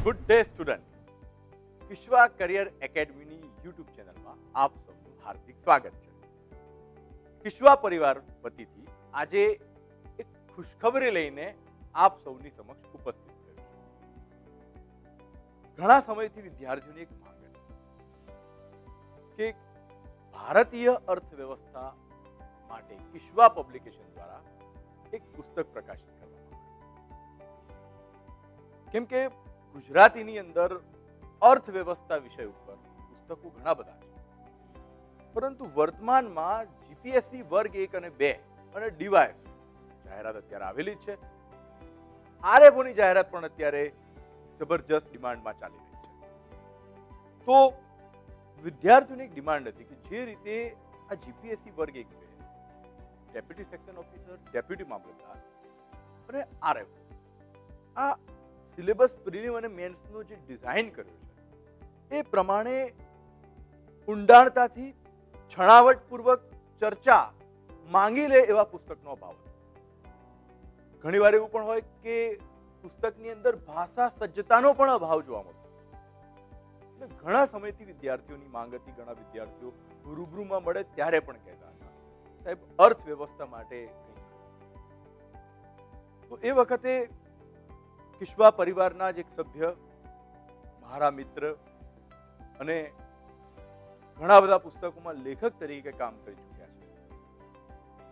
Good day student Kishva career એકેડમીની YouTube ચેનલમાં આપ સૌનું હાર્દિક સ્વાગત છે. કિશ્વા પરિવાર વતીથી આજે એક ખુશખબરી લઈને આપ સૌની સમક્ષ ઉપસ્થિત થયો છું. ઘણા સમયથી વિદ્યાર્થીઓની એક માંગ હતી કે ભારતીય અર્થવ્યવસ્થા માટે કિશ્વા પબ્લિકેશન દ્વારા એક પુસ્તક પ્રકાશિત કરવામાં આવે. કેમ કે ગુજરાતીની અંદર અર્થવ્યવસ્થા વિષય ઉપર પુસ્તકો ઘણા બધા છે, પરંતુ વર્તમાનમાં જીપીએસસી વર્ગ 1 અને 2 અને ડીવાયએસ જાહેરાત અત્યારે આવેલી છે. આરએફઓની જાહેરાત પણ અત્યારે જબરજસ્ત ડિમાન્ડમાં ચાલી રહી છે. તો વિદ્યાર્થીઓની એક ડિમાન્ડ હતી કે જે રીતે આ જીપીએસસી વર્ગ 1 2 ડેપ્યુટી સેક્શન ઓફિસર, ડેપ્યુટી મામલતદાર અને આરએફઓ આ સિલેબસ પ્રિલિમ અને મેન્સનો જે ડિઝાઇન કર્યો છે એ પ્રમાણે ઊંડાણતાથી છણાવટપૂર્વક ચર્ચા માંગી લે એવા પુસ્તકનો અભાવ હતો. ઘણીવાર એવું પણ હોય કે પુસ્તકની અંદર ભાષા સજ્જતાનો પણ અભાવ જોવા મળતો. એટલે ઘણા સમયથી વિદ્યાર્થીઓની માંગ હતી. ઘણા વિદ્યાર્થીઓ રૂબરૂમાં મળે ત્યારે પણ કહેતા હતા, સાહેબ અર્થવ્યવસ્થા માટે તો એ વખતે કિશ્વા પરિવારના જ એક સભ્ય, મારા મિત્ર અને ઘણા બધા પુસ્તકોમાં લેખક તરીકે કામ કરી ચૂક્યા છે,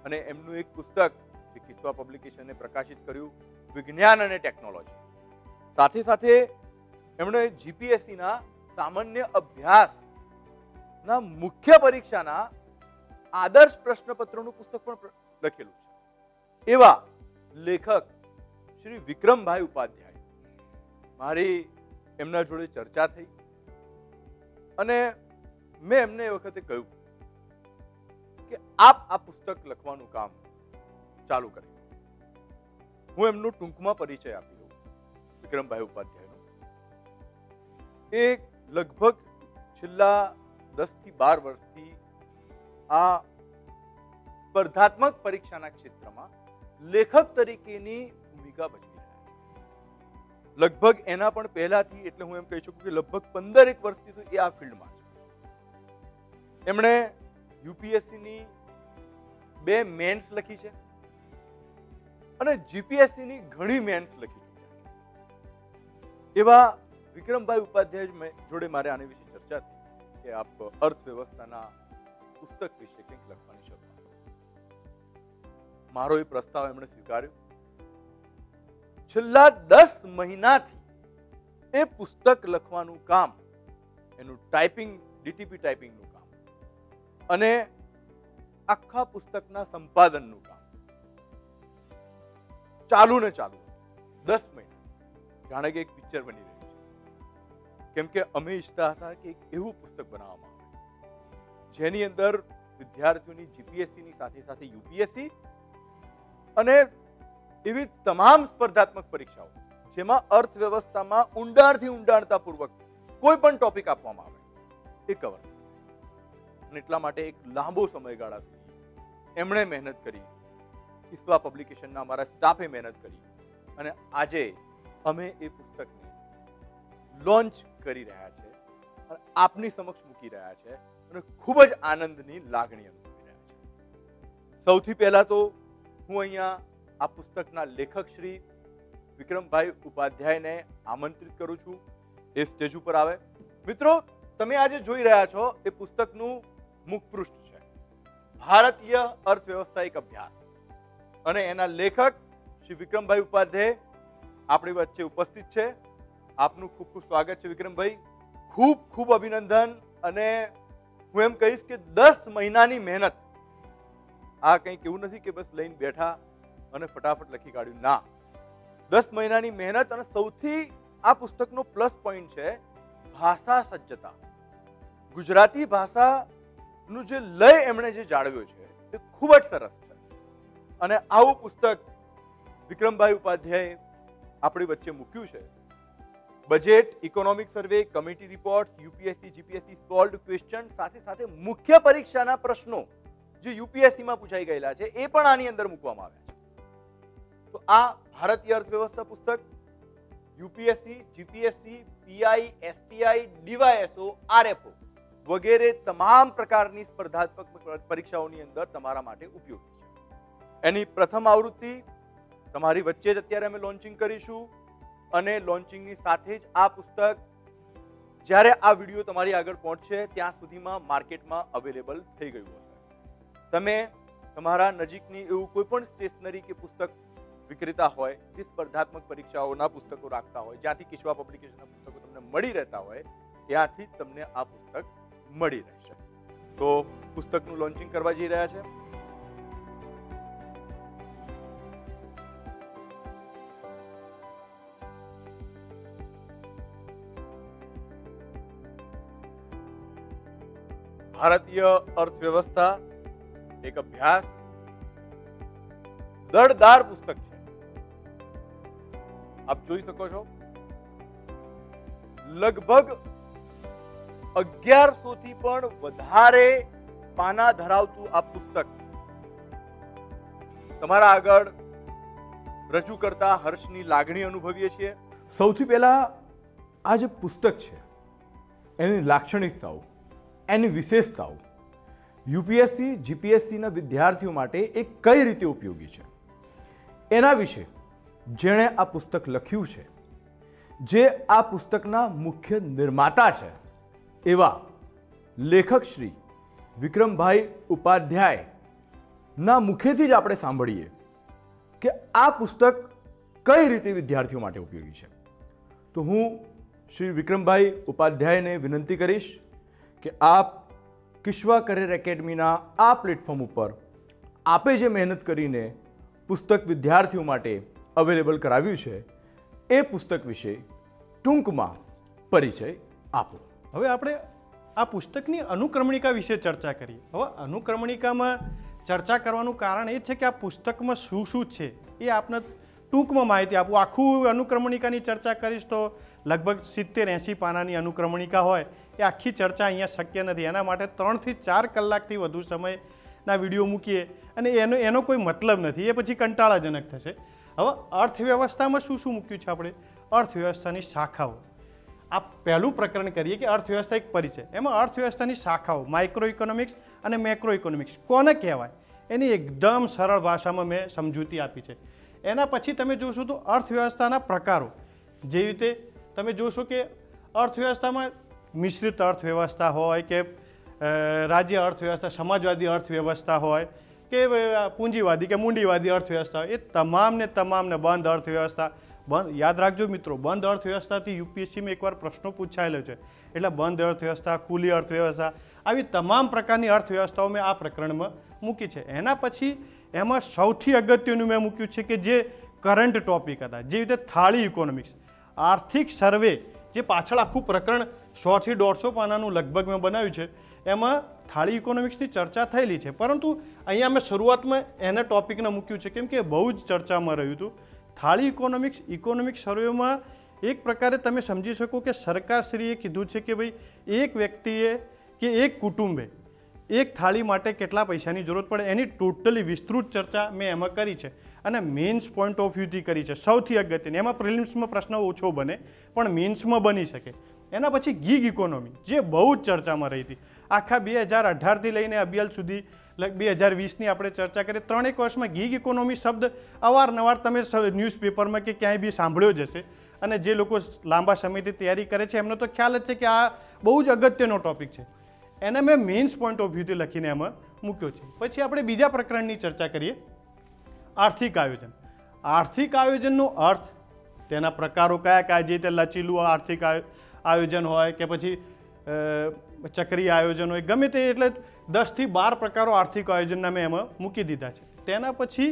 અને એમનું એક પુસ્તક જે કિશ્વા પબ્લિકેશને પ્રકાશિત કર્યું, વિજ્ઞાન અને ટેકનોલોજી. સાથે સાથે એમણે જીપીએસસીના સામાન્ય અભ્યાસના મુખ્ય પરીક્ષાના આદર્શ પ્રશ્નપત્રોનું પુસ્તક પણ લખેલું છે. એવા લેખક શ્રી વિક્રમભાઈ ઉપાધ્યાય, મારી એમના જોડે ચર્ચા થઈ અને મેં એમને એ વખતે કહ્યું કે આપ આ પુસ્તક લખવાનું કામ ચાલુ કરી. હું એમનો ટૂંકમાં પરિચય આપી દઉં. વિક્રમભાઈ ઉપાધ્યાયનો એ લગભગ છેલ્લા 10 થી 12 વર્ષથી આ સ્પર્ધાત્મક પરીક્ષાના ક્ષેત્રમાં લેખક તરીકેની ભૂમિકા ભજવી રહ્યા છે. લગભગ એના પણ પહેલાથી, એટલે હું એમ કહી શકું કે લગભગ 15 વર્ષથી તો એ આ ફિલ્ડમાં છે. એમણે યુપીએસસીની 2 મેન્સ લખી છે અને જીપીએસસીની ઘણી મેન્સ લખી ચૂક્યા છે. એવા વિક્રમભાઈ ઉપાધ્યાય જોડે મારે આની વિશે ચર્ચા થઈ કે આપ અર્થવ્યવસ્થાના પુસ્તક વિશે કંઈક લખવાની શરૂઆત. મારો એ પ્રસ્તાવ એમણે સ્વીકાર્યો. છેલ્લા 10 મહિનાથી એ પુસ્તક લખવાનું કામ, એનું ટાઈપિંગ, ડીટીપી ટાઈપિંગનું કામ અને આખા પુસ્તકના સંપાદનનું કામ ચાલુ ને ચાલુ 10 મહિના, જાણે કે એક પિક્ચર બની રહ્યું છે. કેમ કે અમે ઈચ્છતા હતા કે એક એવું પુસ્તક બનાવવામાં આવે જેની અંદર વિદ્યાર્થીઓની જીપીએસસીની સાથે સાથે યુપીએસસી અને એવી તમામ સ્પર્ધાત્મક પરીક્ષાઓ જેમાં અર્થવ્યવસ્થામાં ઊંડાણથી ઊંડાણતાપૂર્વક કોઈ પણ ટોપિક આપવામાં આવે એ કવર. અને એટલા માટે એક લાંબો સમયગાળા સુધી એમણે મહેનત કરી, કિશ્વા પબ્લિકેશનના અમારા સ્ટાફે મહેનત કરી અને આજે અમે એ પુસ્તકને લોન્ચ કરી રહ્યા છે અને આપની સમક્ષ મૂકી રહ્યા છે અને ખૂબ જ આનંદની લાગણી અનુભવી રહ્યા છે. સૌથી પહેલા તો હું અહીંયા આ પુસ્તકના લેખક શ્રી વિક્રમભાઈ ઉપાધ્યાયને આમંત્રિત કરું છું, એ સ્ટેજ ઉપર આવે. મિત્રો, તમે આજે જોઈ રહ્યા છો એ પુસ્તકનું મુખપૃષ્ઠ છે, ભારતીય અર્થવ્યવસ્થા એક અભ્યાસ, અને એના લેખક શ્રી વિક્રમભાઈ ઉપાધ્યાય આપણી વચ્ચે ઉપસ્થિત છે. આપનું ખૂબ ખૂબ સ્વાગત છે વિક્રમભાઈ. ખૂબ ખૂબ અભિનંદન. અને હું એમ કહીશ કે 10 મહિનાની મહેનત, આ કંઈક એવું નથી કે બસ લઈને બેઠા અને ફટાફટ લખી કાઢ્યું. ના, 10 મહિનાની મહેનત. અને સૌથી આ પુસ્તકનો પ્લસ પોઈન્ટ છે ભાષા સજ્જતા. ગુજરાતી ભાષાનું જે લય એમણે જે જાળવ્યો છે એ ખૂબ જ સરસ છે. અને આવું પુસ્તક વિક્રમભાઈ ઉપાધ્યાયે આપણી વચ્ચે મૂક્યું છે. Budget, economic survey, committee report, UPSC GPSC solved question, સાથે સાથે મુખ્ય પરીક્ષાના પ્રશ્નો જે યુપીએસસીમાં પૂછાઈ ગયેલા છે એ પણ આની અંદર મૂકવામાં આવ્યા છે. તો આ ભારતીય અર્થવ્યવસ્થા પુસ્તક UPSC, GPSC, PI, STI, DYSO, RFO વગેરે તમામ પ્રકારની સ્પર્ધાત્મક પરીક્ષાઓની અંદર તમારા માટે ઉપયોગી છે. એની પ્રથમ આવૃત્તિ તમારી વચ્ચે જ અત્યારે અમે લોન્ચિંગ કરીશું અને લોન્ચિંગની સાથે જ આ પુસ્તક જ્યારે આ વિડીયો તમારી આગળ પહોંચશે ત્યાં સુધીમાં માર્કેટમાં અવેલેબલ થઈ ગયું હશે. તમે તમારા નજીકની એવું કોઈ પણ સ્ટેશનરી કે પુસ્તક વિક્રેતા હોય જે સ્પર્ધાત્મક પરીક્ષાઓના પુસ્તકો રાખતા હોય, જ્યાંથી કિશ્વા પબ્લિકેશનના પુસ્તકો તમને મળી રહેતા હોય, ત્યાંથી તમને આ પુસ્તક મળી રહેશે. તો પુસ્તકનું લોન્ચિંગ કરવા જઈ રહ્યા છે. ભારતીય અર્થવ્યવસ્થા એક અભ્યાસ, દળદાર પુસ્તક છે. આપ જોઈ શકો છો લગભગ 1100 થી પણ વધારે પાના ધરાવતું આ પુસ્તક તમારા આગળ રજૂ કરતા હર્ષની લાગણી અનુભવીએ છીએ. સૌથી પહેલા આ જે પુસ્તક છે એની લાક્ષણિકતાઓ, એની વિશેષતાઓ, યુપીએસસી, જીપીએસસીના વિદ્યાર્થીઓ માટે એ કઈ રીતે ઉપયોગી છે, એના વિશે જેણે આ પુસ્તક લખ્યું છે, જે આ પુસ્તકના મુખ્ય નિર્માતા છે એવા લેખક શ્રી વિક્રમભાઈ ઉપાધ્યાયના મુખેથી જ આપણે સાંભળીએ કે આ પુસ્તક કઈ રીતે વિદ્યાર્થીઓ માટે ઉપયોગી છે. તો હું શ્રી વિક્રમભાઈ ઉપાધ્યાયને વિનંતી કરીશ કે આપ કિશ્વા કરિયર એકેડમીના આ પ્લેટફોર્મ ઉપર આપે જે મહેનત કરીને પુસ્તક વિદ્યાર્થીઓ માટે અવેલેબલ કરાવ્યું છે એ પુસ્તક વિશે ટૂંકમાં પરિચય આપો. હવે આપણે આ પુસ્તકની અનુક્રમણિકા વિશે ચર્ચા કરીએ. હવે અનુક્રમણિકામાં ચર્ચા કરવાનું કારણ એ છે કે આ પુસ્તકમાં શું શું છે એ આપને ટૂંકમાં માહિતી આપું. આખું અનુક્રમણિકાની ચર્ચા કરીશ તો લગભગ 70-80 પાનાની અનુક્રમણિકા હોય એ આખી ચર્ચા અહીંયા શક્ય નથી. એના માટે 3 થી 4 કલાકથી વધુ સમયના વિડીયો મૂકીએ અને એનો કોઈ મતલબ નથી, એ પછી કંટાળાજનક થશે. હવે અર્થવ્યવસ્થામાં શું શું મૂક્યું છે આપણે? અર્થવ્યવસ્થાની શાખાઓ. આ પહેલું પ્રકરણ કરીએ કે અર્થવ્યવસ્થા એક પરિચય. એમાં અર્થવ્યવસ્થાની શાખાઓ માઇક્રો ઇકોનોમિક્સ અને મેક્રો ઇકોનોમિક્સ કોને કહેવાય એની એકદમ સરળ ભાષામાં મેં સમજૂતી આપી છે. એના પછી તમે જોશો તો અર્થવ્યવસ્થાના પ્રકારો, જેવી રીતે તમે જોશો કે અર્થવ્યવસ્થામાં મિશ્રિત અર્થવ્યવસ્થા હોય કે રાજ્ય અર્થવ્યવસ્થા, સમાજવાદી અર્થવ્યવસ્થા હોય કે પૂંજીવાદી કે મૂડીવાદી અર્થવ્યવસ્થા હોય, એ તમામને બંધ અર્થવ્યવસ્થા. યાદ રાખજો મિત્રો, બંધ અર્થવ્યવસ્થાથી યુપીએસસીમાં એકવાર પ્રશ્નો પૂછાયેલો છે. એટલે બંધ અર્થવ્યવસ્થા, ખુલ્લી અર્થવ્યવસ્થા, આવી તમામ પ્રકારની અર્થવ્યવસ્થાઓ મેં આ પ્રકરણમાં મૂકી છે. એના પછી એમાં સૌથી અગત્યનું મેં મૂક્યું છે કે જે કરંટ ટોપિક હતા, જેવી રીતે થાળી ઇકોનોમિક્સ, આર્થિક સર્વે, જે પાછળ આખું પ્રકરણ 100 થી 150 પાનાનું લગભગ મેં બનાવ્યું છે. એમાં થાળી ઇકોનોમિક્સની ચર્ચા થયેલી છે, પરંતુ અહીંયા મેં શરૂઆતમાં એના ટોપિકને મૂક્યું છે કેમ કે બહુ જ ચર્ચામાં રહ્યું હતું. થાળી ઇકોનોમિક સર્વેમાં એક પ્રકારે તમે સમજી શકો કે સરકારશ્રીએ કીધું છે કે ભાઈ એક વ્યક્તિએ કે એક કુટુંબે એક થાળી માટે કેટલા પૈસાની જરૂરત પડે એની ટોટલી વિસ્તૃત ચર્ચા મેં એમાં કરી છે અને મેન્સ પોઈન્ટ ઓફ વ્યૂથી કરી છે. સૌથી અગત્યની, એમાં પ્રિલિમ્સમાં પ્રશ્ન ઓછો બને પણ મેન્સમાં બની શકે. એના પછી ગીગ ઇકોનોમી, જે બહુ જ ચર્ચામાં રહી હતી. આખા 2018થી લઈને અભિયાલ સુધી 2020ની આપણે ચર્ચા કરીએ. 3 વર્ષમાં ગીગ ઇકોનોમી શબ્દ અવારનવાર તમે ન્યૂઝપેપરમાં કે ક્યાંય બી સાંભળ્યો જ હશે અને જે લોકો લાંબા સમયથી તૈયારી કરે છે એમનો તો ખ્યાલ જ છે કે આ બહુ જ અગત્યનો ટોપિક છે. એને મેં મેન્સ પોઈન્ટ ઓફ વ્યૂથી લખીને એમાં મૂક્યો છે. પછી આપણે બીજા પ્રકરણની ચર્ચા કરીએ, આર્થિક આયોજન. આર્થિક આયોજનનો અર્થ, તેના પ્રકારો કયા કયા, જે રીતે લચીલું આર્થિક આયોજન હોય કે પછી ચક્રીય આયોજન હોય, ગમે તે, એટલે 10 થી 12 પ્રકારો આર્થિક આયોજનના મેં એમાં મૂકી દીધા છે. તેના પછી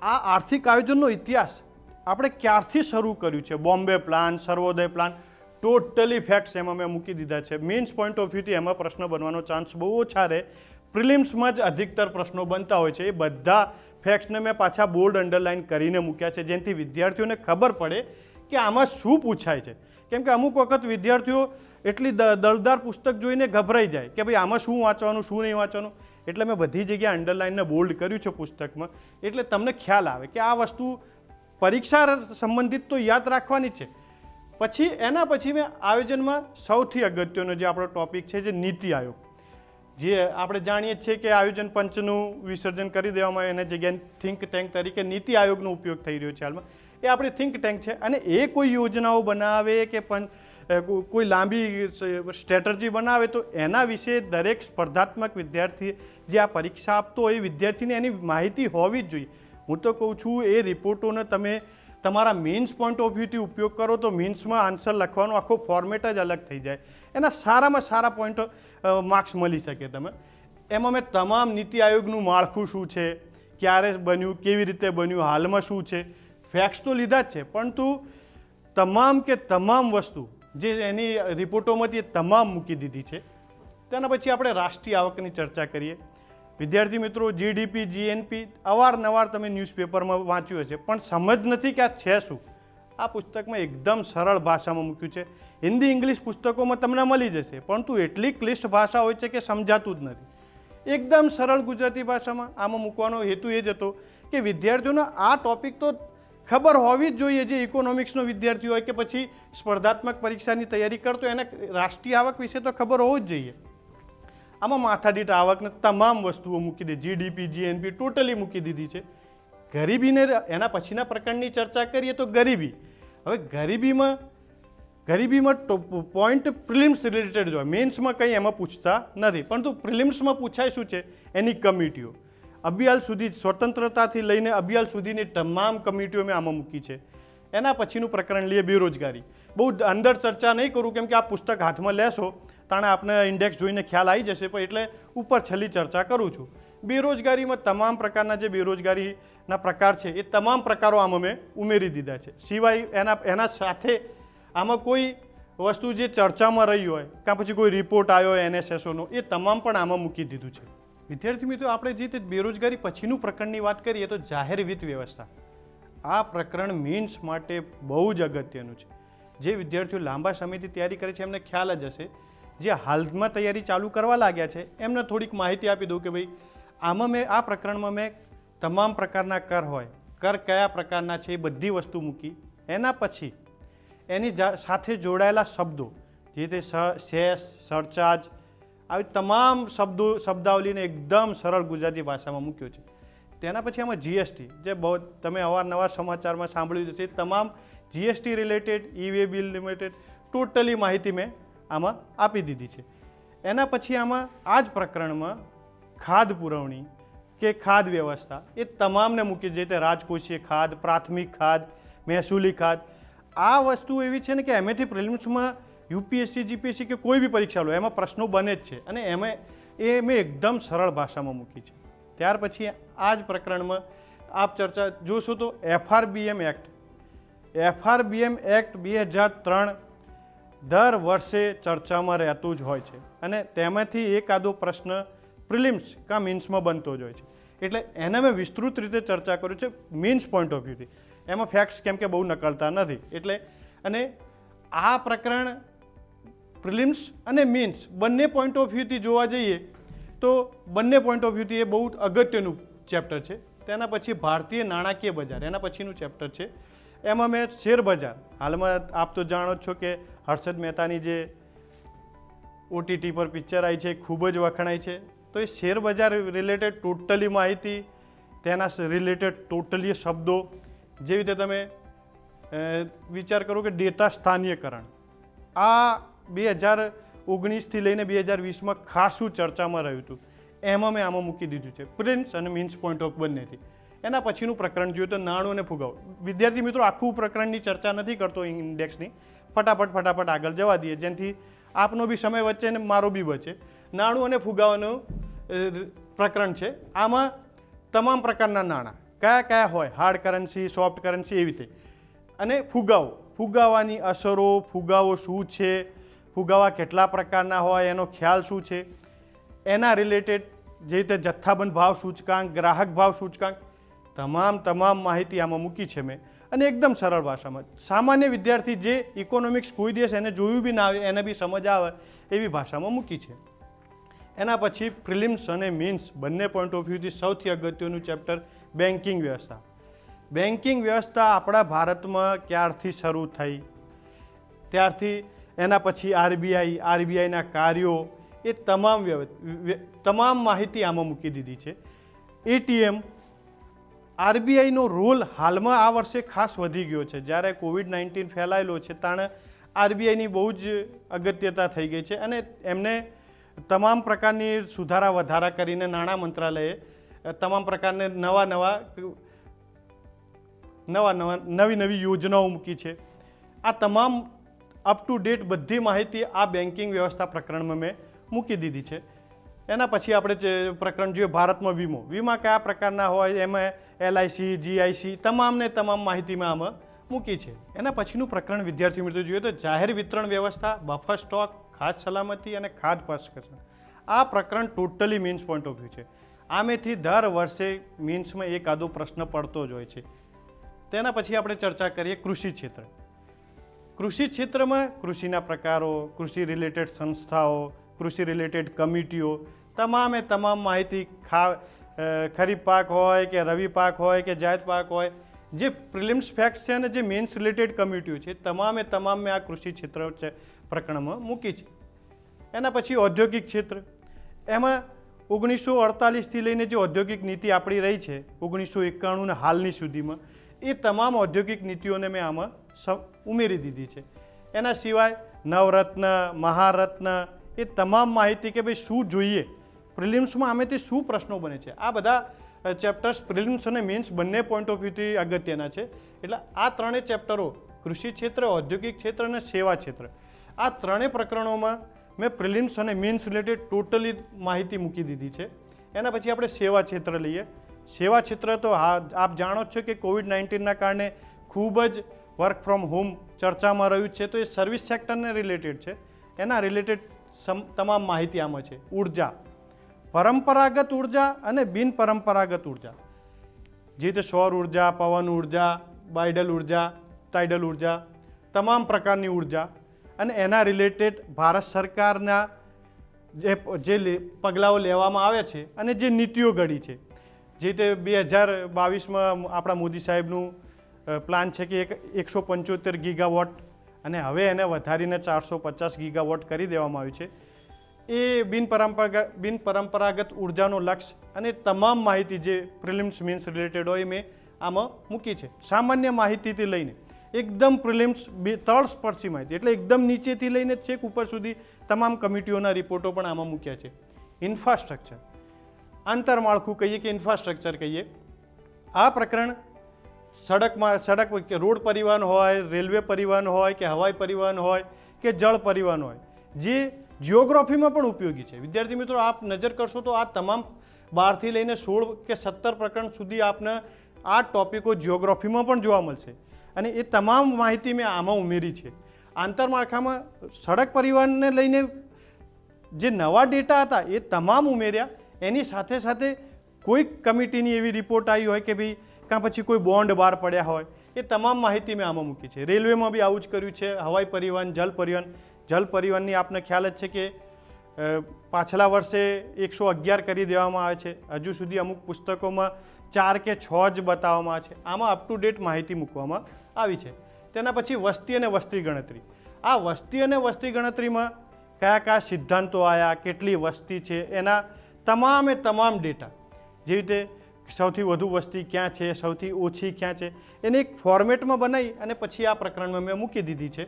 આ આર્થિક આયોજનનો ઇતિહાસ આપણે ક્યારથી શરૂ કર્યું છે, બોમ્બે પ્લાન, સર્વોદય પ્લાન, ટોટલી ફેક્ટ્સ એમાં મેં મૂકી દીધા છે. મેન્સ પોઈન્ટ ઓફ વ્યૂથી એમાં પ્રશ્ન બનવાનો ચાન્સ બહુ ઓછા રહે. પ્રિલિમ્સમાં જ અધિકતર પ્રશ્નો બનતા હોય છે. એ બધા ફેક્ટ્સને મેં પાછા બોલ્ડ અંડરલાઇન કરીને મૂક્યા છે, જેનાથી વિદ્યાર્થીઓને ખબર પડે કે આમાં શું પૂછાય છે. કેમ કે અમુક વખત વિદ્યાર્થીઓ એટલી દળદાર પુસ્તક જોઈને ગભરાઈ જાય કે ભાઈ આમાં શું વાંચવાનું, શું નહીં વાંચવાનું. એટલે મેં બધી જગ્યાએ અંડરલાઇનને બોલ્ડ કર્યું છે પુસ્તકમાં, એટલે તમને ખ્યાલ આવે કે આ વસ્તુ પરીક્ષા સંબંધિત તો યાદ રાખવાની જ છે. પછી એના પછી મેં આયોજનમાં સૌથી અગત્યનો જે આપણો ટોપિક છે જે નીતિ આયોગ, જે આપણે જાણીએ છીએ કે આયોજન પંચનું વિસર્જન કરી દેવામાં એના જગ્યાએ થિંક ટેન્ક તરીકે નીતિ આયોગનો ઉપયોગ થઈ રહ્યો છે હાલમાં. એ આપણી થિંક ટેન્ક છે અને એ કોઈ યોજનાઓ બનાવે કે કોઈ લાંબી સ્ટ્રેટર્જી બનાવે તો એના વિશે દરેક સ્પર્ધાત્મક વિદ્યાર્થી જે આ પરીક્ષા આપતો હોય એ વિદ્યાર્થીને એની માહિતી હોવી જ જોઈએ. હું તો કહું છું એ રિપોર્ટોને તમે તમારા મેઇન્સ પોઈન્ટ ઓફ વ્યૂથી ઉપયોગ કરો તો મેઇન્સમાં આન્સર લખવાનો આખો ફોર્મેટ જ અલગ થઈ જાય. એના સારામાં સારા પોઈન્ટ માર્ક્સ મળી શકે તમે. એમાં મેં તમામ નીતિ આયોગનું માળખું શું છે, ક્યારે બન્યું, કેવી રીતે બન્યું, હાલમાં શું છે, ફેક્ટ્સ તો લીધા જ છે, પરંતુ તમામ વસ્તુ જે એની રિપોર્ટોમાંથી તમામ મૂકી દીધી છે. તેના પછી આપણે રાષ્ટ્રીય આવકની ચર્ચા કરીએ. વિદ્યાર્થી મિત્રો, જીડીપી, જીએનપી અવારનવાર તમે ન્યૂઝપેપરમાં વાંચ્યું હશે, પણ સમજ નથી કે આ છે શું. આ પુસ્તકમાં એકદમ સરળ ભાષામાં મૂક્યું છે. હિન્દી ઇંગ્લિશ પુસ્તકોમાં તમને મળી જશે, પરંતુ એટલી ક્લિષ્ટ ભાષા હોય છે કે સમજાતું જ નથી. એકદમ સરળ ગુજરાતી ભાષામાં આમાં મૂકવાનો હેતુ એ જ હતો કે વિદ્યાર્થીઓને આ ટોપિક તો ખબર હોવી જ જોઈએ. જે ઇકોનોમિક્સનો વિદ્યાર્થી હોય કે પછી સ્પર્ધાત્મક પરીક્ષાની તૈયારી કરતો એને રાષ્ટ્રીય આવક વિશે તો ખબર હોવી જ જોઈએ. આમાં માથાદીઠ આવકને તમામ વસ્તુઓ મૂકી દે, જીડીપી, જીએનપી ટોટલી મૂકી દીધી છે. ગરીબીને એના પછીના પ્રકરણની ચર્ચા કરીએ તો ગરીબી. હવે ગરીબીમાં પોઈન્ટ પ્રિલિમ્સ રિલેટેડ જ હોય, મેન્સમાં કંઈ એમાં પૂછતા નથી, પરંતુ પ્રિલિમ્સમાં પૂછાય શું છે એની કમિટીઓ. અભિયાલ સુધી, સ્વતંત્રતાથી લઈને અભિયાલ સુધીની તમામ કમિટીઓ મેં આમાં મૂકી છે. એના પછીનું પ્રકરણ લઈએ બેરોજગારી. બહુ અંદર ચર્ચા નહીં કરું કેમ કે આ પુસ્તક હાથમાં લેશો તાણે આપણે ઇન્ડેક્સ જોઈને ખ્યાલ આવી જશે, પણ એટલે ઉપર છેલ્લી ચર્ચા કરું છું. બેરોજગારીમાં તમામ પ્રકારના જે બેરોજગારીના પ્રકાર છે એ તમામ પ્રકારો આમાં મેં ઉમેરી દીધા છે. સિવાય એના સાથે આમાં કોઈ વસ્તુ જે ચર્ચામાં રહી હોય કાં પછી કોઈ રિપોર્ટ આવ્યો હોય NSSOનો, એ તમામ પણ આમાં મૂકી દીધું છે. વિદ્યાર્થી મિત્રો, આપણે જે બેરોજગારી પછીનું પ્રકરણની વાત કરીએ તો જાહેર વિત્ત વ્યવસ્થા. આ પ્રકરણ મીન્સ માટે બહુ જ અગત્યનું છે. જે વિદ્યાર્થીઓ લાંબા સમયથી તૈયારી કરે છે એમને ખ્યાલ જ હશે. જે હાલમાં તૈયારી ચાલુ કરવા લાગ્યા છે એમને થોડીક માહિતી આપી દઉં કે ભાઈ આમાં આ પ્રકરણમાં મેં તમામ પ્રકારના કર હોય, કર કયા પ્રકારના છે એ બધી વસ્તુ મૂકી. એના પછી એની સાથે જોડાયેલા શબ્દો, જે તે સેસ, સરચાર્જ, આવી તમામ શબ્દાવલીને એકદમ સરળ ગુજરાતી ભાષામાં મૂક્યો છે. તેના પછી આમાં જીએસટી, જે બહુ તમે અવારનવાર સમાચારમાં સાંભળ્યું છે, તમામ GST related, e-way bill related totally માહિતી મેં આમાં આપી દીધી છે. એના પછી આમાં આ જ પ્રકરણમાં ખાદ્ય પુરવણી કે ખાદ્ય વ્યવસ્થા એ તમામને મૂકી, જે તે રાજકોષીય ખાદ્ય, પ્રાથમિક ખાદ્ય, મહેસૂલી ખાદ્ય. આ વસ્તુ એવી છે ને કે એમાંથી પ્રિલિમ્સમાં યુપીએસસી, જીપીએસસી કે કોઈ બી પરીક્ષા લો એમાં પ્રશ્નો બને જ છે, અને એમાં એ મેં એકદમ સરળ ભાષામાં મૂકી છે. ત્યાર પછી આ જ પ્રકરણમાં આપ ચર્ચા જોશો તો FRBM એક્ટ 2003 દર વર્ષે ચર્ચામાં રહેતું જ હોય છે, અને તેમાંથી એકાદો પ્રશ્ન પ્રિલિમ્સ કાં મીન્સમાં બનતો જ હોય છે. એટલે એને મેં વિસ્તૃત રીતે ચર્ચા કર્યું છે મીન્સ પોઈન્ટ ઓફ વ્યૂથી. એમાં ફેક્ટ્સ કેમ કે બહુ નકળતા નથી એટલે. અને આ પ્રકરણ પ્રિલિમ્સ અને મીન્સ બંને પોઈન્ટ ઓફ વ્યૂથી જોવા જઈએ તો બંને પોઈન્ટ ઓફ વ્યૂથી એ બહુ અગત્યનું ચેપ્ટર છે. તેના પછી ભારતીય નાણાકીય બજાર એના પછીનું ચેપ્ટર છે. એમાં મેં શેર બજાર, હાલમાં આપ તો જાણો છો કે હર્ષદ મહેતાની જે OTT પર પિક્ચર આવી છે ખૂબ જ વખણાય છે. તો એ શેર બજાર રિલેટેડ ટોટલી માહિતી, તેના રિલેટેડ ટોટલી શબ્દો, જેવી રીતે તમે વિચાર કરો કે ડેટા સ્થાનીયકરણ, આ 2019થી લઈને 2020માં ખાસું ચર્ચામાં રહ્યું હતું, એમાં મેં આમાં મૂકી દીધું છે પ્રિલિમ્સ અને મીન્સ પોઈન્ટ ઓફ બંનેથી. એના પછીનું પ્રકરણ જોઈએ તો નાણું અને ફુગાવો. વિદ્યાર્થી મિત્રો, આખું પ્રકરણની ચર્ચા નથી કરતો ઇન્ડેક્સની, ફટાફટ આગળ જવા દઈએ, જેનાથી આપનો બી સમય વચ્ચે અને મારો બી બચે. નાણું અને ફુગાવાનું પ્રકરણ છે. આમાં તમામ પ્રકારના નાણાં કયા કયા હોય, હાર્ડ કરન્સી, સોફ્ટ કરન્સી, એવી રીતે. અને ફુગાવાની અસરો, ફુગાવો શું છે, ફુગાવા કેટલા પ્રકારના હોય, એનો ખ્યાલ શું છે, એના રિલેટેડ જે રીતે જથ્થાબંધ ભાવ સૂચકાંક, ગ્રાહક ભાવ સૂચકાંક, તમામ માહિતી આમાં મૂકી છે મેં, અને એકદમ સરળ ભાષામાં. સામાન્ય વિદ્યાર્થી જે ઇકોનોમિક્સ કોઈ દિવસ એને જોયું બી ના આવે એને બી સમજ આવે એવી ભાષામાં મૂકી છે. એના પછી પ્રિલિમ્સ અને મીન્સ બંને પોઈન્ટ ઓફ વ્યૂથી સૌથી અગત્યનું ચેપ્ટર બેન્કિંગ વ્યવસ્થા. બેન્કિંગ વ્યવસ્થા આપણા ભારતમાં ક્યારથી શરૂ થઈ, ત્યારથી એના પછી આરબીઆઈના કાર્યો, એ તમામ માહિતી આમાં મૂકી દીધી છે. એટીએમ, આરબીઆઈનો રોલ હાલમાં આ વર્ષે ખાસ વધી ગયો છે. જ્યારે COVID-19 ફેલાયેલો છે તાણે આરબીઆઈની બહુ જ અગત્યતા થઈ ગઈ છે અને એમને તમામ પ્રકારની સુધારા વધારા કરીને નાણાં મંત્રાલયે તમામ પ્રકારને નવી યોજનાઓ મૂકી છે. આ તમામ અપ ટુ ડેટ બધી માહિતી આ બેન્કિંગ વ્યવસ્થા પ્રકરણમાં મેં મૂકી દીધી છે. એના પછી આપણે પ્રકરણ જોઈએ ભારતમાં વીમા કયા પ્રકારના હોય, એમાં LIC, GIC તમામ માહિતીમાં આમાં મૂકી છે. એના પછીનું પ્રકરણ વિદ્યાર્થી મિત્રો જોઈએ તો જાહેર વિતરણ વ્યવસ્થા, બફર સ્ટોક, ખાદ્ય સલામતી અને ખાદ્ય પ્રસંસ્કરણ. આ પ્રકરણ totally means point of view છે. આમેથી દર વર્ષે મીન્સમાં એક આદો પ્રશ્ન પડતો જ હોય છે. તેના પછી આપણે ચર્ચા કરીએ કૃષિ ક્ષેત્ર. કૃષિ ક્ષેત્રમાં કૃષિના પ્રકારો, કૃષિ રિલેટેડ સંસ્થાઓ, કૃષિ રિલેટેડ કમિટીઓ, તમામ માહિતી ખરીફ પાક હોય કે રવિ પાક હોય કે જાયદ પાક હોય, જે પ્રિલિમ્સ ફેક્ટ્સ છે અને જે મેન્સ રિલેટેડ કમિટીઓ છે તમામે મેં આ કૃષિ ક્ષેત્ર પ્રકરણમાં મૂકી છે. એના પછી ઔદ્યોગિક ક્ષેત્ર, એમાં 1948થી લઈને જે ઔદ્યોગિક નીતિ આપણી રહી છે 1991 હાલની સુધીમાં, એ તમામ ઔદ્યોગિક નીતિઓને મેં આમાં ઉમેરી દીધી છે. એના સિવાય નવરત્ન, મહારત્ન, એ તમામ માહિતી કે ભાઈ શું જોઈએ પ્રિલિમ્સમાં આમેથી શું પ્રશ્નો બને છે, આ બધા ચેપ્ટર્સ પ્રિલિમ્સ અને મેન્સ બંને પોઈન્ટ ઓફ વ્યૂથી અગત્યના છે. એટલે આ ત્રણેય ચેપ્ટરો કૃષિ ક્ષેત્ર, ઔદ્યોગિક ક્ષેત્ર અને સેવા ક્ષેત્ર, આ ત્રણેય પ્રકરણોમાં મેં પ્રિલિમ્સ અને મેન્સ રિલેટેડ ટોટલી માહિતી મૂકી દીધી છે. એના પછી આપણે સેવા ક્ષેત્ર લઈએ. સેવા ક્ષેત્ર તો આપ જાણો છો કે COVID-19ના કારણે ખૂબ જ વર્ક ફ્રોમ હોમ ચર્ચામાં રહ્યું છે, તો એ સર્વિસ સેક્ટરને રિલેટેડ છે. એના રિલેટેડ તમામ માહિતી આમાં છે. ઉર્જા, પરંપરાગત ઉર્જા અને બિનપરંપરાગત ઉર્જા, જે રીતે સૌર ઉર્જા, પવન ઉર્જા, બાયડલ ઉર્જા, ટાઇડલ ઉર્જા, તમામ પ્રકારની ઉર્જા અને એના રિલેટેડ ભારત સરકારના જે પગલાઓ લેવામાં આવ્યા છે અને જે નીતિઓ ઘડી છે, જે રીતે 2022માં આપણા મોદી સાહેબનું પ્લાન છે કે 175 ગીગાવોટ અને હવે એને વધારીને 450 ગીગાવોટ કરી દેવામાં આવ્યું છે. એ બિનપરંપરાગત ઉર્જાનો લક્ષ્ય અને તમામ માહિતી જે પ્રિલિમ્સ મેન્સ રિલેટેડ હોય મેં આમાં મૂકી છે. સામાન્ય માહિતીથી લઈને એકદમ પ્રિલિમ્સ તળસ્પર્શી માહિતી, એટલે એકદમ નીચેથી લઈને છેક ઉપર સુધી તમામ કમિટીઓના રિપોર્ટો પણ આમાં મૂક્યા છે. ઇન્ફ્રાસ્ટ્રક્ચર, આંતરમાળખું કહીએ કે ઇન્ફ્રાસ્ટ્રક્ચર કહીએ, આ પ્રકરણ સડક કે રોડ પરિવહન હોય, રેલવે પરિવહન હોય કે હવાઈ પરિવહન હોય કે જળ પરિવહન હોય, જે જિયોગ્રાફીમાં પણ ઉપયોગી છે. વિદ્યાર્થી મિત્રો, આપ નજર કરશો તો આ તમામ 12થી લઈને 16 કે 17 પ્રકરણ સુધી આપને આ ટોપિકો જિયોગ્રાફીમાં પણ જોવા મળશે અને એ તમામ માહિતી મેં આમાં ઉમેરી છે. આંતરમાળખામાં સડક પરિવહનને લઈને જે નવા ડેટા હતા એ તમામ ઉમેર્યા. એની સાથે સાથે કોઈ કમિટીની એવી રિપોર્ટ આવી હોય કે ભાઈ કાં પછી કોઈ બોન્ડ બહાર પડ્યા હોય, એ તમામ માહિતી મેં આમાં મૂકી છે. રેલવેમાં બી આવું જ કર્યું છે. હવાઈ પરિવહન, જલ પરિવહનની આપને ખ્યાલ જ છે કે પાછલા વર્ષે 111 કરી દેવામાં આવે છે. હજુ સુધી અમુક પુસ્તકોમાં 4 કે 6 જ બતાવવામાં આવે છે. આમાં અપ ટુ ડેટ માહિતી મૂકવામાં આવી છે. તેના પછી વસ્તી અને વસ્તી ગણતરી. આ વસ્તી અને વસ્તી ગણતરીમાં કયા સિદ્ધાંતો આવ્યા, કેટલી વસ્તી છે, એના તમામ ડેટા, જેવી રીતે સૌથી વધુ વસ્તી ક્યાં છે, સૌથી ઓછી ક્યાં છે, એને એક ફોર્મેટમાં બનાવી અને પછી આ પ્રકરણમાં મેં મૂકી દીધી છે.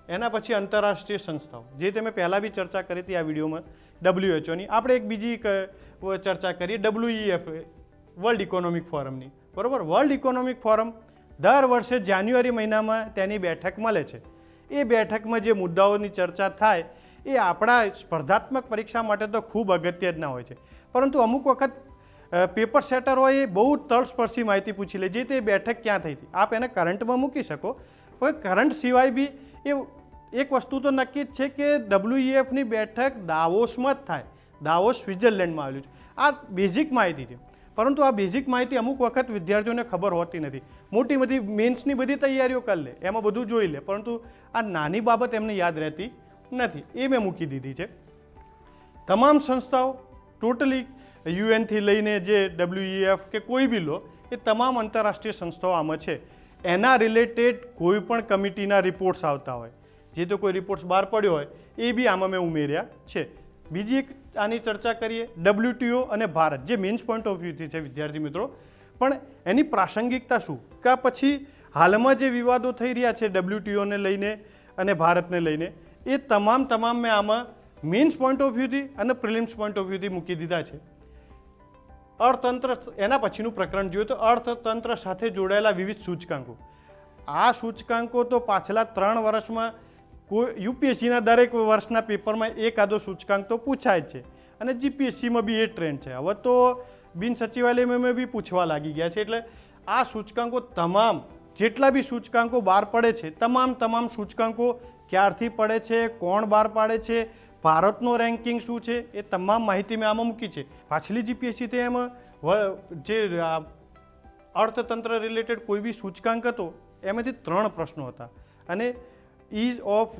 એના પછી આંતરરાષ્ટ્રીય સંસ્થાઓ, જે તમે પહેલાં બી ચર્ચા કરી હતી આ વિડીયોમાં, WHOની. આપણે એક બીજી ચર્ચા કરીએ WEF, વર્લ્ડ ઇકોનોમિક ફોરમની. બરાબર, વર્લ્ડ ઇકોનોમિક ફોરમ દર વર્ષે જાન્યુઆરી મહિનામાં તેની બેઠક મળે છે. એ બેઠકમાં જે મુદ્દાઓની ચર્ચા થાય એ આપણા સ્પર્ધાત્મક પરીક્ષા માટે તો ખૂબ અગત્યના હોય છે, પરંતુ અમુક વખત પેપર સેટર હોય એ બહુ તળસ્પર્શી માહિતી પૂછી લે, જે તે બેઠક ક્યાં થઈ હતી. આપ એને કરંટમાં મૂકી શકો, પણ કરંટ સિવાય બી એ એક વસ્તુ તો નક્કી જ છે કે WEFની બેઠક દાવોસમાં જ થાય. દાવોસ સ્વિટ્ઝરલેન્ડમાં આવેલું છે. આ બેઝિક માહિતી છે, પરંતુ આ બેઝિક માહિતી અમુક વખત વિદ્યાર્થીઓને ખબર હોતી નથી. મોટી મેન્સની બધી તૈયારીઓ કરી લે, એમાં બધું જોઈ લે, પરંતુ આ નાની બાબત એમને યાદ રહેતી નથી. એ મેં મૂકી દીધી છે. તમામ સંસ્થાઓ ટોટલી યુએનથી લઈને જે WEF કે કોઈ બી લો, એ તમામ આંતરરાષ્ટ્રીય સંસ્થાઓ આમાં છે. એના રિલેટેડ કોઈ પણ કમિટીના રિપોર્ટ્સ આવતા હોય, જે તો કોઈ રિપોર્ટ્સ બહાર પડ્યો હોય એ બી આમાં મેં ઉમેર્યા છે. બીજી એક આની ચર્ચા કરીએ, WTO અને ભારત, જે મેન્સ પોઈન્ટ ઓફ વ્યૂથી છે વિદ્યાર્થી મિત્રો, પણ એની પ્રાસંગિકતા શું, કે પછી હાલમાં જે વિવાદો થઈ રહ્યા છે WTOને લઈને અને ભારતને લઈને, એ તમામ મેં આમાં મેન્સ પોઈન્ટ ઓફ વ્યૂથી અને પ્રિલિમ્સ પોઈન્ટ ઓફ વ્યૂથી મૂકી દીધા છે. અર્થતંત્ર, એના પછીનું પ્રકરણ જોઈએ તો અર્થતંત્ર સાથે જોડાયેલા વિવિધ સૂચકાંકો. આ સૂચકાંકો તો પાછલા 3 વર્ષમાં કોઈ યુપીએસસીના દરેક વર્ષના પેપરમાં એકાદો સૂચકાંક તો પૂછાય જ છે, અને જીપીએસસીમાં બી એ ટ્રેન્ડ છે. હવે તો બિન સચિવાલયમાં બી પૂછવા લાગી ગયા છે. એટલે આ સૂચકાંકો તમામ જેટલા બી સૂચકાંકો બહાર પડે છે, તમામ સૂચકાંકો ક્યારથી પડે છે, કોણ બહાર પાડે છે, ભારતનો રેન્કિંગ શું છે, એ તમામ માહિતી મેં આમાં મૂકી છે. પાછલી જીપીએસસી તે એમાં જે અર્થતંત્ર રિલેટેડ કોઈ બી સૂચકાંક હતો એમાંથી 3 પ્રશ્નો હતા, અને ઇઝ ઓફ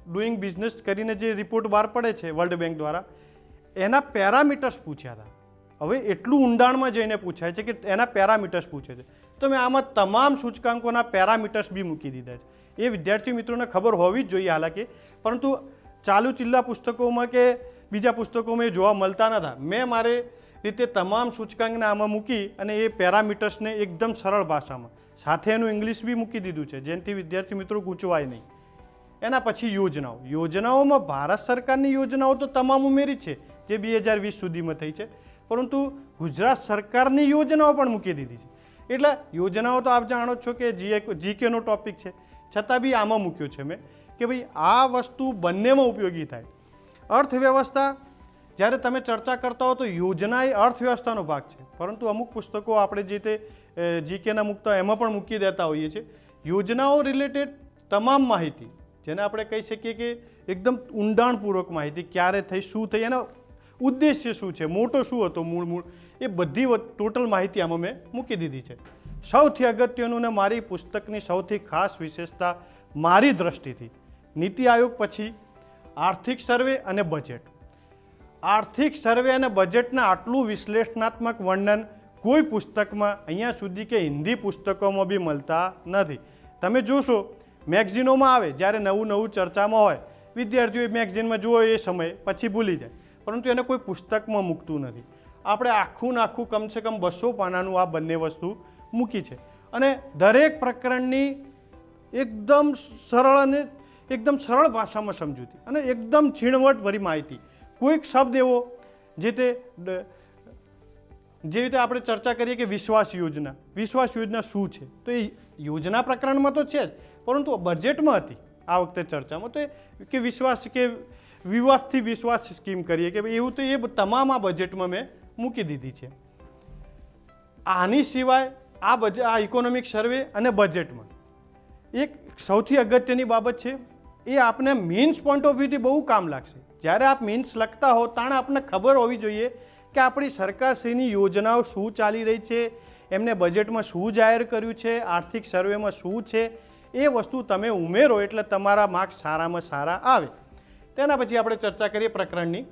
ડુઈંગ બિઝનેસ કરીને જે રિપોર્ટ બહાર પડે છે વર્લ્ડ બેંક દ્વારા, એના પેરામીટર્સ પૂછ્યા હતા. હવે એટલું ઊંડાણમાં જઈને પૂછાય છે કે એના પેરામીટર્સ પૂછે છે, તો મેં આમાં તમામ સૂચકાંકોના પેરામીટર્સ બી મૂકી દીધા છે. એ વિદ્યાર્થી મિત્રોને ખબર હોવી જ જોઈએ હાલાકી, પરંતુ ચાલુ જિલ્લા પુસ્તકોમાં કે બીજા પુસ્તકોમાં એ જોવા મળતા નતા. મેં મારી રીતે તમામ સૂચકાંકને આમાં મૂકી અને એ પેરામીટર્સને એકદમ સરળ ભાષામાં, સાથે એનું ઇંગ્લિશ બી મૂકી દીધું છે, જેનાથી વિદ્યાર્થી મિત્રો ગૂંચવાય નહીં. એના પછી યોજનાઓમાં ભારત સરકારની યોજનાઓ તો તમામ ઉમેરી છે જે 2020 સુધીમાં થઈ છે, પરંતુ ગુજરાત સરકારની યોજનાઓ પણ મૂકી દીધી છે. એટલે યોજનાઓ તો આપ જાણો છો કે જીકેનો ટોપિક છે, છતાં બી આમાં મૂક્યો છે મેં કે ભાઈ આ વસ્તુ બંનેમાં ઉપયોગી થાય. અર્થવ્યવસ્થા જ્યારે તમે ચર્ચા કરતા હો તો યોજના એ અર્થવ્યવસ્થાનો ભાગ છે, પરંતુ અમુક પુસ્તકો આપણે જે તે જીકેના મૂકતા એમાં પણ મૂકી દેતા હોઈએ છીએ. યોજનાઓ રિલેટેડ તમામ માહિતી, જેને આપણે કહી શકીએ કે એકદમ ઊંડાણપૂર્વક માહિતી, ક્યારે થઈ, શું થઈ, એનો ઉદ્દેશ્ય શું છે, મોટો શું હતો, મૂળ એ બધી ટોટલ માહિતી આમાં મેં મૂકી દીધી છે. સૌથી અગત્યનું ને મારી પુસ્તકની સૌથી ખાસ વિશેષતા મારી દ્રષ્ટિથી, નીતિ આયોગ પછી આર્થિક સર્વે અને બજેટ. આર્થિક સર્વે અને બજેટના આટલું વિશ્લેષણાત્મક વર્ણન કોઈ પુસ્તકમાં અહીંયા સુધી કે હિન્દી પુસ્તકોમાં બી મળતા નથી. તમે જોશો મેગઝીનોમાં આવે, જ્યારે નવું ચર્ચામાં હોય, વિદ્યાર્થીઓ મેગઝીનમાં જુઓ એ સમય પછી ભૂલી જાય, પરંતુ એને કોઈ પુસ્તકમાં મૂકતું નથી. આપણે આખું કમસે કમ 200 પાનાનું આ બંને વસ્તુ મૂકી છે, અને દરેક પ્રકરણની એકદમ સરળ અને એકદમ સરળ ભાષામાં સમજૂતી અને એકદમ ઝીણવટભરી માહિતી. કોઈક શબ્દ એવો જેવી રીતે આપણે ચર્ચા કરીએ કે વિશ્વાસ યોજના શું છે, તો એ યોજના પ્રકરણમાં તો છે જ, પરંતુ બજેટમાં હતી આ વખતે ચર્ચામાં, તો કે વિશ્વાસ કે વિવાદથી વિશ્વાસ સ્કીમ કરીએ કે એવું, તો એ તમામ આ બજેટમાં મેં મૂકી દીધી છે. આની સિવાય આ ઇકોનોમિક સર્વે અને બજેટમાં એક સૌથી અગત્યની બાબત છે, એ આપને મેન્સ પોઈન્ટ ઓફ વ્યૂથી બહુ કામ લાગશે. જ્યારે આપ મેન્સ લખતા હો તાણે આપણને ખબર હોવી જોઈએ કે આપણી સરકારશ્રીની યોજનાઓ શું ચાલી રહી છે, એમને બજેટમાં શું જાહેર કર્યું છે, આર્થિક સર્વેમાં શું છે, એ વસ્તુ તમે ઉમેરો એટલે તમારા માર્ક્સ સારામાં સારા આવે. તેના પછી આપણે ચર્ચા કરીએ પ્રકરણની,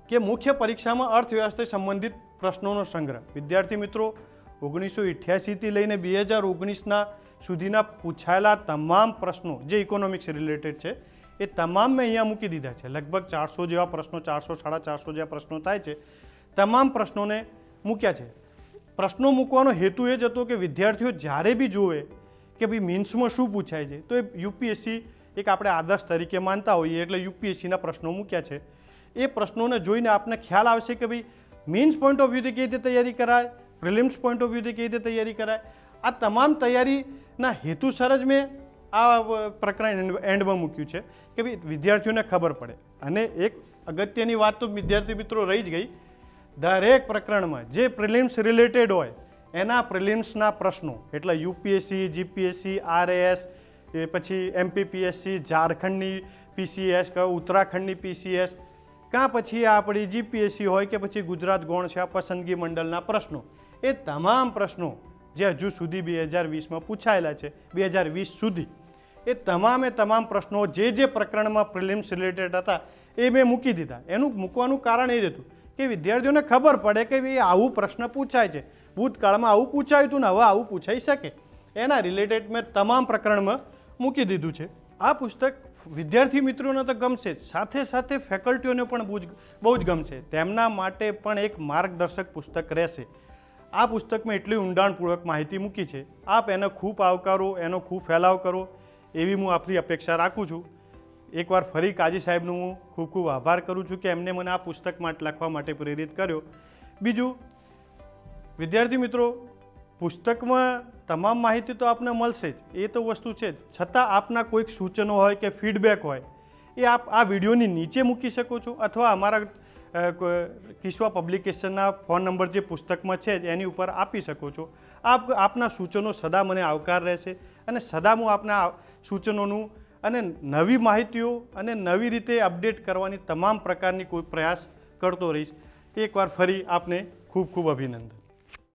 કે મુખ્ય પરીક્ષામાં અર્થવ્યવસ્થા સંબંધિત પ્રશ્નોનો સંગ્રહ. વિદ્યાર્થી મિત્રો, 1988થી લઈને 2019ના સુધીના પૂછાયેલા તમામ પ્રશ્નો જે ઇકોનોમિક્સ રિલેટેડ છે એ તમામ મેં અહીંયા મૂકી દીધા છે. લગભગ 400 જેવા પ્રશ્નો, 400-450 જેવા પ્રશ્નો થાય છે. તમામ પ્રશ્નોને મૂક્યા છે. પ્રશ્નો મૂકવાનો હેતુ એ જ હતો કે વિદ્યાર્થીઓ જ્યારે બી જોવે કે ભાઈ મેન્સમાં શું પૂછાય છે, તો એ યુપીએસસી એક આપણે આદર્શ તરીકે માનતા હોઈએ, એટલે યુપીએસસીના પ્રશ્નો મૂક્યા છે. એ પ્રશ્નોને જોઈને આપને ખ્યાલ આવશે કે ભાઈ મેન્સ પોઈન્ટ ઓફ વ્યૂથી કેવી રીતે તૈયારી કરાય, પ્રિલિમ્સ પોઈન્ટ ઓફ વ્યૂથી કેવી રીતે તૈયારી કરાય. આ તમામ તૈયારીના હેતુસર જ મેં આ પ્રકરણ એન્ડમાં મૂક્યું છે કે ભાઈ વિદ્યાર્થીઓને ખબર પડે. અને એક અગત્યની વાત તો વિદ્યાર્થી મિત્રો રહી જ ગઈ, દરેક પ્રકરણમાં જે પ્રિલિમ્સ રિલેટેડ હોય એના પ્રિલિમ્સના પ્રશ્નો, એટલે યુપીએસસી, જીપીએસસી, આરએએસ, એ પછી એમપીપીએસસી, ઝારખંડની પીસીએસ, ઉત્તરાખંડની પીસીએસ, કાં પછી આપણી જીપીએસસી હોય કે પછી ગુજરાત ગૌણ સેવા પસંદગી મંડળના પ્રશ્નો, એ તમામ પ્રશ્નો જે હજુ સુધી 2020માં પૂછાયેલા છે, 2020 સુધી, એ તમામ પ્રશ્નો જે પ્રકરણમાં પ્રિલિમ્સ રિલેટેડ હતા એ મેં મૂકી દીધા. એનું મૂકવાનું કારણ એ જ હતું કે વિદ્યાર્થીઓને ખબર પડે કે ભાઈ આવું પ્રશ્ન પૂછાય છે, ભૂતકાળમાં આવું પૂછાયું હતું ને હવે આવું પૂછાઈ શકે, એના રિલેટેડ મેં તમામ પ્રકરણમાં મૂકી દીધું છે. આ પુસ્તક વિદ્યાર્થી મિત્રોને તો ગમશે જ, સાથે સાથે ફેકલ્ટીઓને પણ બહુ જ ગમશે. તેમના માટે પણ એક માર્ગદર્શક પુસ્તક રહેશે. આ પુસ્તકમાં એટલી ઊંડાણપૂર્વક માહિતી મૂકી છે. આપ એને ખૂબ આવકારો, એનો ખૂબ ફેલાવ કરો એવી હું આપની અપેક્ષા રાખું છું. એકવાર ફરી કાજી સાહેબનો હું ખૂબ ખૂબ આભાર કરું છું કે એમને મને આ પુસ્તક માટે લખવા માટે પ્રેરિત કર્યો. બીજું, વિદ્યાર્થી મિત્રો, પુસ્તકમાં તમામ માહિતી તો આપને મળશે જ, એ તો વસ્તુ છે જ, છતાં આપના કોઈક સૂચનો હોય કે ફીડબેક હોય એ આપ આ વિડીયોની નીચે મૂકી શકો છો, અથવા અમારા કિસ્વા પબ્લિકેશનના ફોન નંબર જે પુસ્તકમાં છે જ એની ઉપર આપી શકો છો. આપના સૂચનો સદા મને આવકાર રહેશે અને સદા હું આપના સૂચનોનું અને નવી માહિતીઓ અને નવી રીતે અપડેટ કરવાની તમામ પ્રકારની કોઈ પ્રયાસ કરતો રહીશ. એકવાર ફરી આપને ખૂબ ખૂબ અભિનંદન.